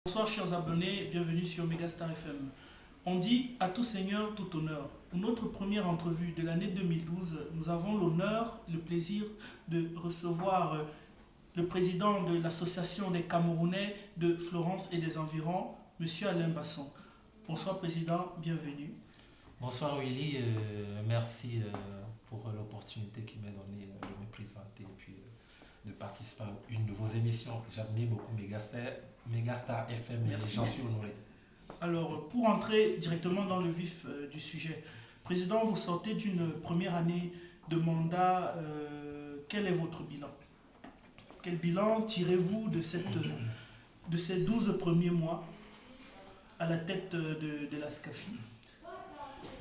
Bonsoir chers abonnés, bienvenue sur Megastar FM. On dit à tout seigneur, tout honneur. Pour notre première entrevue de l'année 2012, nous avons l'honneur, le plaisir de recevoir le président de l'association des Camerounais de Florence et des environs, Monsieur Alain Basson. Bonsoir président, bienvenue. Bonsoir Willy, merci pour l'opportunité qu'il m'a donnée de me présenter et puis de participer à une de vos émissions. J'admire beaucoup Megastar FM et j'en suis honoré. Alors, pour entrer directement dans le vif du sujet, président, vous sortez d'une première année de mandat. Quel est votre bilan? Quel bilan tirez-vous de ces 12 premiers mois à la tête de l'ASCAFI?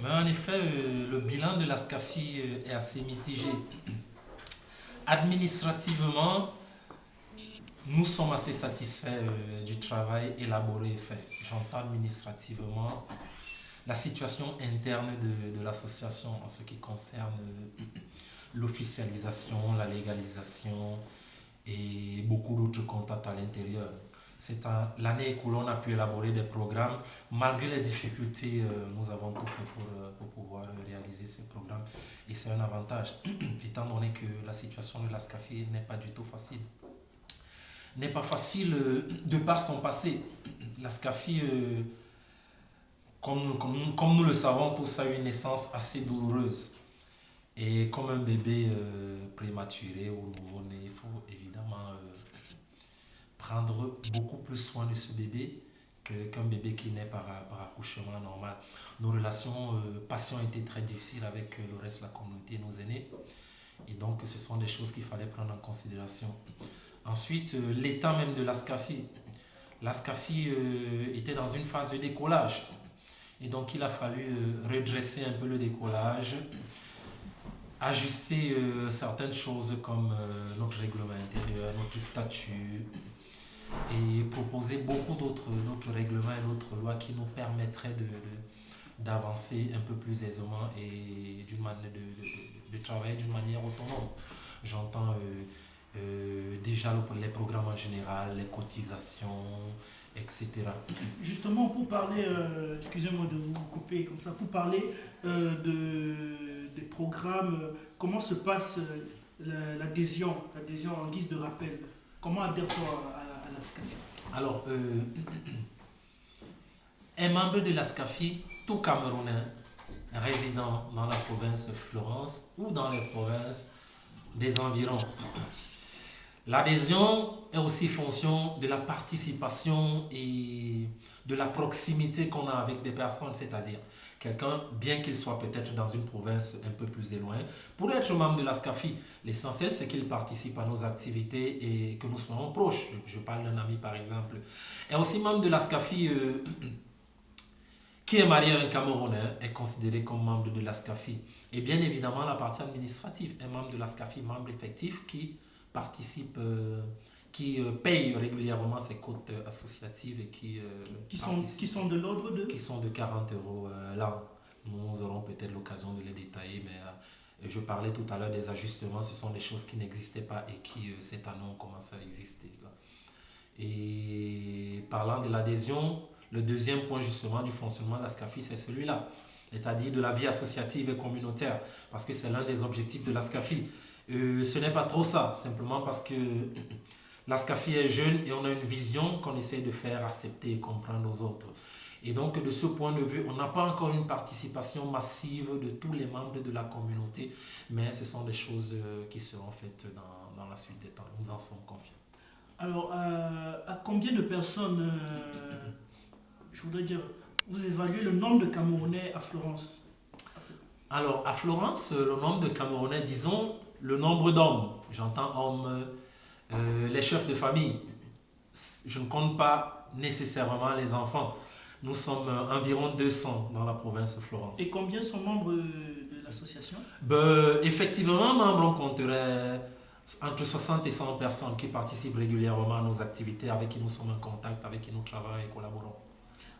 Mais en effet, le bilan de l'ASCAFI est assez mitigé. Administrativement, nous sommes assez satisfaits du travail élaboré et fait. J'entends administrativement la situation interne de l'association en ce qui concerne l'officialisation, la légalisation et beaucoup d'autres contacts à l'intérieur. C'est l'année écoulée, on a pu élaborer des programmes. Malgré les difficultés, nous avons tout fait pour pouvoir réaliser ces programmes. Et c'est un avantage, étant donné que la situation de l'ASCAFI n'est pas du tout facile. N'est pas facile de par son passé. L'ASCAFI, comme nous le savons tous, a eu une naissance assez douloureuse. Et comme un bébé prématuré ou nouveau-né, il faut évidemment prendre beaucoup plus soin de ce bébé qu'un bébé qui naît par accouchement normal. Nos relations patients étaient très difficiles avec le reste de la communauté, nos aînés. Et donc, ce sont des choses qu'il fallait prendre en considération. Ensuite, l'état même de l'ASCAFI. L'ASCAFI était dans une phase de décollage. Et donc, il a fallu redresser un peu le décollage, ajuster certaines choses comme notre règlement intérieur, notre statut, et proposer beaucoup d'autres règlements et d'autres lois qui nous permettraient d'avancer un peu plus aisément et de travailler d'une manière autonome. J'entends déjà les programmes en général, les cotisations, etc. Justement, pour parler, excusez-moi de vous couper comme ça, pour parler des programmes, comment se passe l'adhésion en guise de rappel? Comment adhère-t-on à l'ASCAFI? Alors, un membre de l'ASCAFI, tout Camerounais résidant dans la province de Florence ou dans les provinces des environs. L'adhésion est aussi fonction de la participation et de la proximité qu'on a avec des personnes, c'est-à-dire quelqu'un, bien qu'il soit peut-être dans une province un peu plus éloignée, pour être membre de l'ASCAFI, l'essentiel c'est qu'il participe à nos activités et que nous soyons proches. Je parle d'un ami par exemple. Et aussi membre de l'ASCAFI qui est marié à un Camerounais est considéré comme membre de l'ASCAFI. Et bien évidemment la partie administrative, un membre de l'ASCAFI, membre effectif qui participe, qui paye régulièrement ses cotes associatives et qui sont de l'ordre de qui sont de 40 € là. Nous aurons peut-être l'occasion de les détailler, mais je parlais tout à l'heure des ajustements, ce sont des choses qui n'existaient pas et qui cette année ont commencé à exister. Et parlant de l'adhésion, le deuxième point justement du fonctionnement de l'ASCAFI, c'est celui-là, c'est-à-dire de la vie associative et communautaire, parce que c'est l'un des objectifs de l'ASCAFI. Ce n'est pas trop ça, simplement parce que l'ASCAFI est jeune et on a une vision qu'on essaie de faire accepter et comprendre aux autres. Et donc de ce point de vue, on n'a pas encore une participation massive de tous les membres de la communauté, mais ce sont des choses qui seront faites dans la suite des temps. Nous en sommes confiants. Alors, à combien de personnes, je voudrais dire, vous évaluez le nombre de Camerounais à Florence? Alors, à Florence, le nombre de Camerounais, disons, le nombre d'hommes, j'entends hommes, les chefs de famille, je ne compte pas nécessairement les enfants. Nous sommes environ 200 dans la province de Florence. Et combien sont membres de l'association? Effectivement, membres, on compterait entre 60 et 100 personnes qui participent régulièrement à nos activités, avec qui nous sommes en contact, avec qui nous travaillons et collaborons.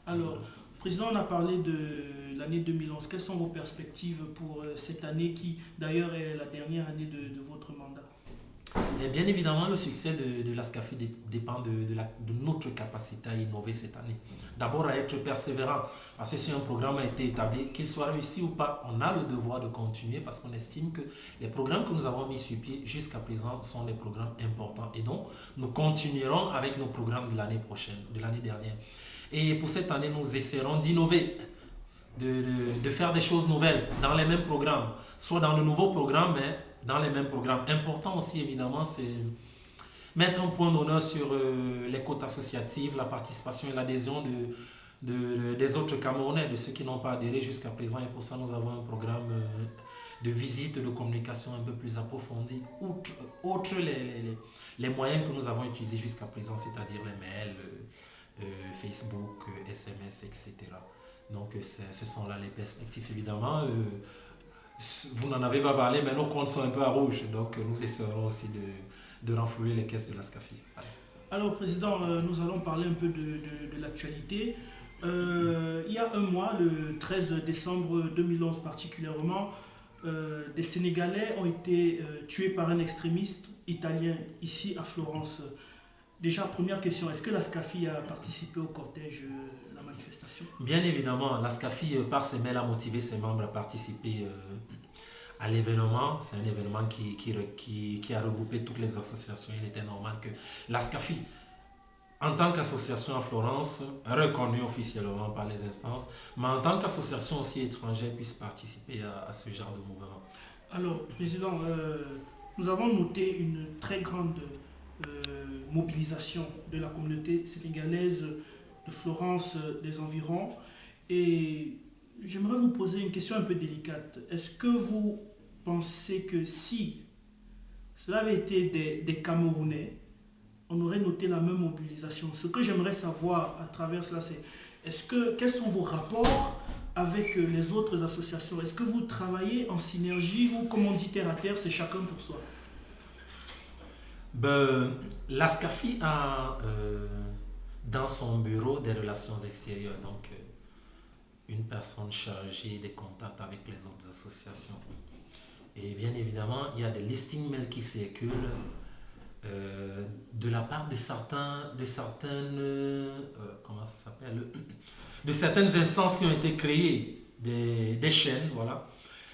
Alors, président, on a parlé de l'année 2011. Quelles sont vos perspectives pour cette année qui, d'ailleurs, est la dernière année de votre mandat? Mais bien évidemment, le succès de l'ASCAFI dépend de notre capacité à innover cette année. D'abord, à être persévérant. Parce que si un programme a été établi, qu'il soit réussi ou pas, on a le devoir de continuer parce qu'on estime que les programmes que nous avons mis sur pied jusqu'à présent sont des programmes importants. Et donc, nous continuerons avec nos programmes de l'année prochaine, de l'année dernière. Et pour cette année, nous essaierons d'innover, de faire des choses nouvelles dans les mêmes programmes, soit dans de nouveaux programmes, mais dans les mêmes programmes. Important aussi, évidemment, c'est mettre un point d'honneur sur les côtes associatives, la participation et l'adhésion des autres Camerounais, de ceux qui n'ont pas adhéré jusqu'à présent. Et pour ça, nous avons un programme de visite, de communication un peu plus approfondi, outre les moyens que nous avons utilisés jusqu'à présent, c'est-à-dire les mails, Facebook, SMS, etc. Donc, ce sont là les perspectives, évidemment. Vous n'en avez pas parlé, mais nos comptes sont un peu à rouge. Donc, nous essaierons aussi de renflouer les caisses de l'ASCAFI. Alors, Président, nous allons parler un peu de l'actualité. Il y a un mois, le 13 décembre 2011 particulièrement, des Sénégalais ont été tués par un extrémiste italien ici à Florence. Déjà, première question, est-ce que l'ASCAFI a participé au cortège de la manifestation? Bien évidemment, l'ASCAFI, par ses mails, a motivé ses membres à participer à l'événement. C'est un événement qui a regroupé toutes les associations. Il était normal que l'ASCAFI, en tant qu'association à Florence, reconnue officiellement par les instances, mais en tant qu'association aussi étrangère, puisse participer à ce genre de mouvement. Alors, Président, nous avons noté une très grande mobilisation de la communauté sénégalaise de Florence, des environs. Et j'aimerais vous poser une question un peu délicate. Est-ce que vous pensez que si cela avait été des Camerounais, on aurait noté la même mobilisation? Ce que j'aimerais savoir à travers cela, c'est quels sont vos rapports avec les autres associations? Est-ce que vous travaillez en synergie ou, comme on dit terre à terre, c'est chacun pour soi? L'ASCAFI a dans son bureau des relations extérieures, donc une personne chargée des contacts avec les autres associations. Et bien évidemment, il y a des listing mails qui circulent de la part de certaines instances qui ont été créées, des chaînes, voilà,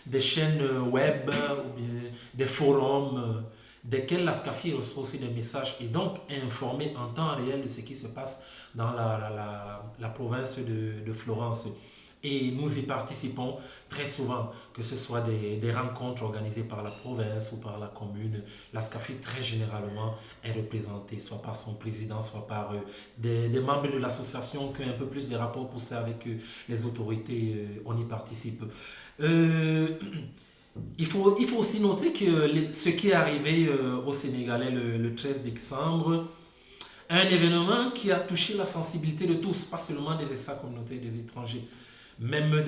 des chaînes web ou bien des forums desquels l'ASCAFI reçoit aussi des messages et donc est informé en temps réel de ce qui se passe dans la province de Florence. Et nous y participons très souvent, que ce soit des rencontres organisées par la province ou par la commune. L'ASCAFI, très généralement, est représentée, soit par son président, soit par des membres de l'association qui ont un peu plus de rapports poussés avec les autorités. On y participe. Il faut aussi noter que ce qui est arrivé au Sénégalais le 13 décembre, un événement qui a touché la sensibilité de tous, pas seulement des extra-communautés, des étrangers, même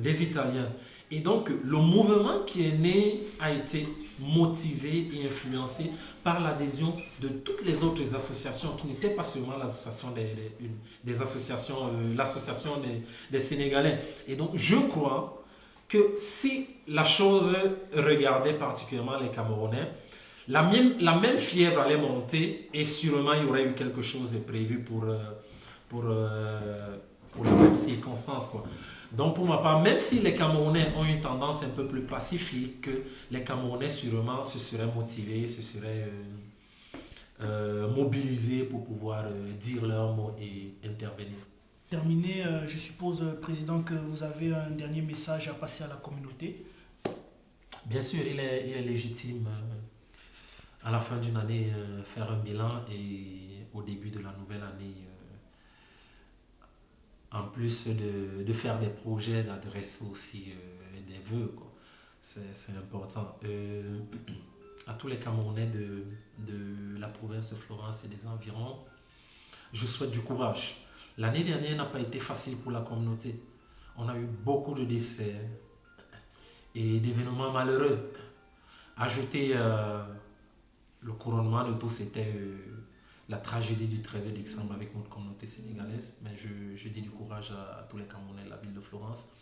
des Italiens. Et donc, le mouvement qui est né a été motivé et influencé par l'adhésion de toutes les autres associations, qui n'étaient pas seulement l'association l'association des Sénégalais. Et donc, je crois que si la chose regardait particulièrement les Camerounais, la même fièvre allait monter et sûrement il y aurait eu quelque chose de prévu pour la même circonstance, quoi. Donc pour ma part, même si les Camerounais ont une tendance un peu plus pacifique, les Camerounais sûrement se seraient motivés, se seraient mobilisés pour pouvoir dire leurs mots et intervenir. Terminé, je suppose, Président, que vous avez un dernier message à passer à la communauté. Bien sûr, il est légitime à la fin d'une année faire un bilan et au début de la nouvelle année, en plus de faire des projets, d'adresser aussi des vœux, quoi. C'est important. À tous les Camerounais de la province de Florence et des environs, je souhaite du courage. L'année dernière n'a pas été facile pour la communauté. On a eu beaucoup de décès et d'événements malheureux. Ajouter le couronnement de tout, c'était la tragédie du 13 décembre avec notre communauté sénégalaise. Mais je dis du courage à tous les Camerounais de la ville de Florence.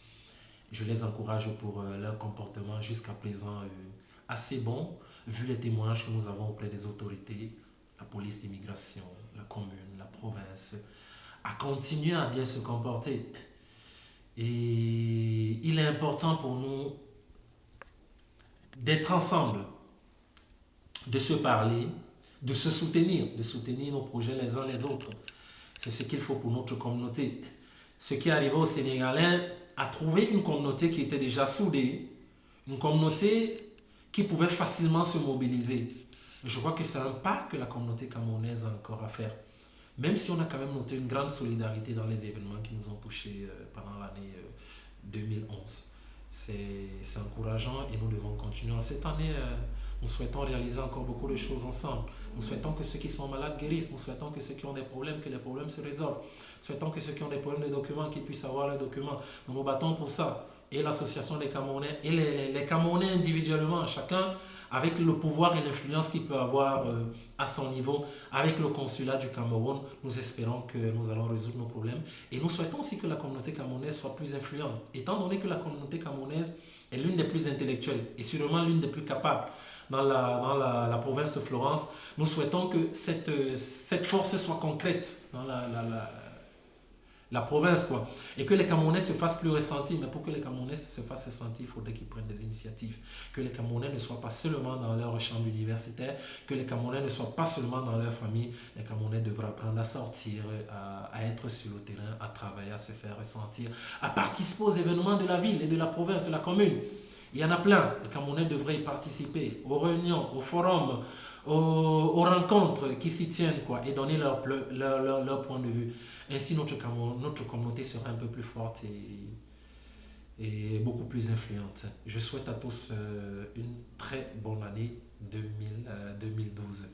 Je les encourage pour leur comportement jusqu'à présent assez bon, vu les témoignages que nous avons auprès des autorités, la police d'immigration, la commune, la province, à continuer à bien se comporter. Et il est important pour nous d'être ensemble, de se parler, de se soutenir, de soutenir nos projets les uns les autres. C'est ce qu'il faut pour notre communauté. Ce qui est arrivé au Sénégalais a trouvé une communauté qui était déjà soudée, une communauté qui pouvait facilement se mobiliser. Je crois que c'est un pas que la communauté camerounaise a encore à faire. Même si on a quand même noté une grande solidarité dans les événements qui nous ont touchés pendant l'année 2011. C'est encourageant et nous devons continuer. En cette année, nous souhaitons réaliser encore beaucoup de choses ensemble. Nous souhaitons que ceux qui sont malades guérissent. Nous souhaitons que ceux qui ont des problèmes, que les problèmes se résolvent. Nous souhaitons que ceux qui ont des problèmes de documents, qu'ils puissent avoir leurs documents. Nous nous battons pour ça. Et l'association des Camerounais, et les Camerounais individuellement, chacun avec le pouvoir et l'influence qu'il peut avoir à son niveau, avec le consulat du Cameroun, nous espérons que nous allons résoudre nos problèmes. Et nous souhaitons aussi que la communauté camerounaise soit plus influente, étant donné que la communauté camerounaise est l'une des plus intellectuelles et sûrement l'une des plus capables dans la province de Florence. Nous souhaitons que cette force soit concrète dans la province, quoi. Et que les Camerounais se fassent plus ressentir. Mais pour que les Camerounais se fassent ressentir, il faudrait qu'ils prennent des initiatives. Que les Camerounais ne soient pas seulement dans leur chambre universitaire, que les Camerounais ne soient pas seulement dans leur famille. Les Camerounais devraient apprendre à sortir, à être sur le terrain, à travailler, à se faire ressentir, à participer aux événements de la ville et de la province, de la commune. Il y en a plein. Les Camerounais devraient y participer, aux réunions, aux forums, aux rencontres qui s'y tiennent, quoi, et donner leur point de vue. Ainsi, notre communauté sera un peu plus forte et beaucoup plus influente. Je souhaite à tous une très bonne année 2012.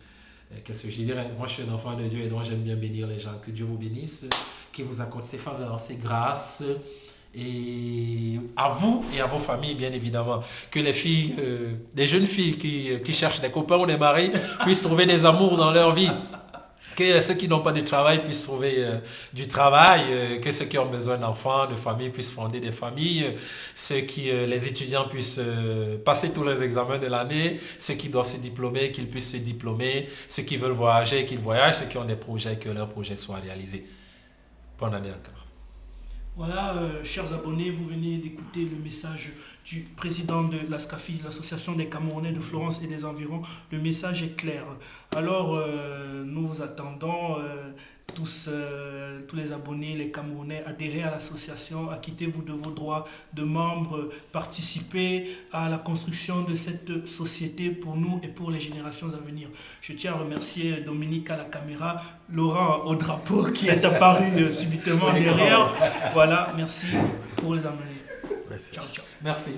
Qu'est-ce que je dirais? Moi, je suis un enfant de Dieu et donc j'aime bien bénir les gens. Que Dieu vous bénisse, qu'il vous accorde ses faveurs, ses grâces. Et à vous et à vos familles, bien évidemment. Que les filles, des jeunes filles qui cherchent des copains ou des maris puissent trouver des amours dans leur vie. Que ceux qui n'ont pas de travail puissent trouver du travail, que ceux qui ont besoin d'enfants, de familles puissent fonder des familles, les étudiants puissent passer tous les examens de l'année, ceux qui doivent se diplômer, qu'ils puissent se diplômer, ceux qui veulent voyager, qu'ils voyagent, ceux qui ont des projets, que leurs projets soient réalisés. Bonne année encore. Voilà, chers abonnés, vous venez d'écouter le message du président de l'ASCAFI, l'Association des Camerounais de Florence et des environs. Le message est clair. Alors, nous vous attendons tous les abonnés, les Camerounais, adhérer à l'association, acquittez-vous de vos droits de membres, participez à la construction de cette société pour nous et pour les générations à venir. Je tiens à remercier Dominique à la caméra, Laurent au drapeau qui est apparu subitement derrière. Voilà, merci pour les amener. Merci. Ciao, ciao. Merci.